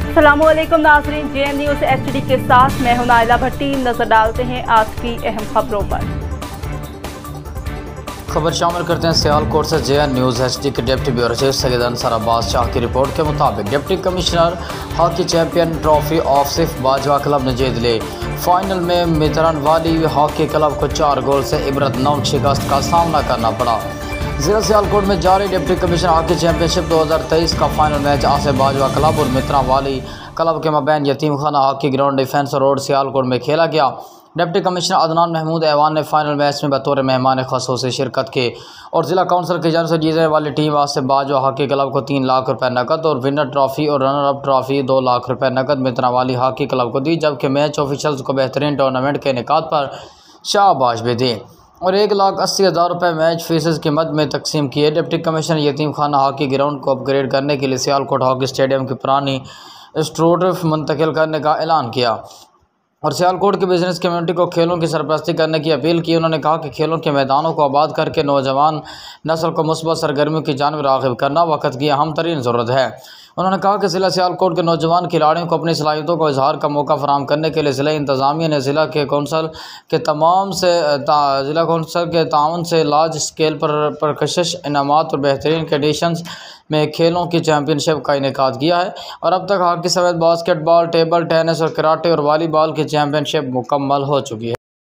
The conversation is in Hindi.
अस्सलामुअलैकुम नाज़रीन, JN न्यूज़ HD के साथ मैं हूं नाइला भट्टी। नजर डालते हैं आज की अहम खबरों पर। खबर शामिल करते हैं सियालकोट से। JN न्यूज़ HD के deputy bureau chief Syed Ansar Abbas Shah की रिपोर्ट के मुताबिक deputy commissioner hockey champion trophy Asif Bajwa club ने जीत ली। फाइनल में मितरनवाली हॉकी क्लब को 4 गोल से इबरतनाक शिकस्त का सामना करना पड़ा। जिला सियालकोट में जारी डिप्टी कमिश्नर हॉकी चैंपियनशिप 2023 का final match Asif Bajwa club और मितरनवाली क्लब के मबैन यतीम खाना hockey ground defence road Sialkot में खेला गया। डिप्टी कमिश्नर अदनान महमूद ऐवान ने फाइनल मैच में बतौर मेहमान खसूसी शिरकत की और जिला काउंसिल की जानिब से जीतने वाली team Asif Bajwa hockey club को 3 लाख रुपए नकद और विनर ट्रॉफी और रनर अप ट्रॉफी 2 लाख रुपए नकद मितरनवाली हॉकी क्लब को दी, जबकि मैच ऑफिशल्स को बेहतरीन टूर्नामेंट के इनेकाद पर शाबाश भी दी और 1,80,000 रुपये मैच फीसेस की मद में तकसीम किए। डिप्टी कमिश्नर यतीम खाना हॉकी ग्राउंड को अपग्रेड करने के लिए सियालकोट हॉकी स्टेडियम की पुरानी स्ट्रोटर्फ मुंतकिल करने का ऐलान किया और सियालकोट की बिजनेस कम्युनिटी को खेलों की सरपरस्ती करने की अपील की। उन्होंने कहा कि खेलों के मैदानों को आबाद करके नौजवान नस्ल को मुस्बत सरगर्मियों की जानिब राग़िब करना वक्त की अहम तरीन ज़रूरत है। उन्होंने कहा कि ज़िला सियालकोट के नौजवान खिलाड़ियों को अपनी सलाहियतों को इजहार का मौका फराहम करने के लिए ज़िला इंतज़ामिया ने ज़िला कौंसल के ताउन से लार्ज स्केल पर परकशिश इनामात और बेहतरीन कंडीशंस में खेलों की चैंपियनशिप का इनेकाद किया है और अब तक हॉकी समेत बास्केटबॉल, टेबल टेनिस और कराटे और वॉलीबॉल की चैंपियनशिप मुकम्मल हो चुकी है।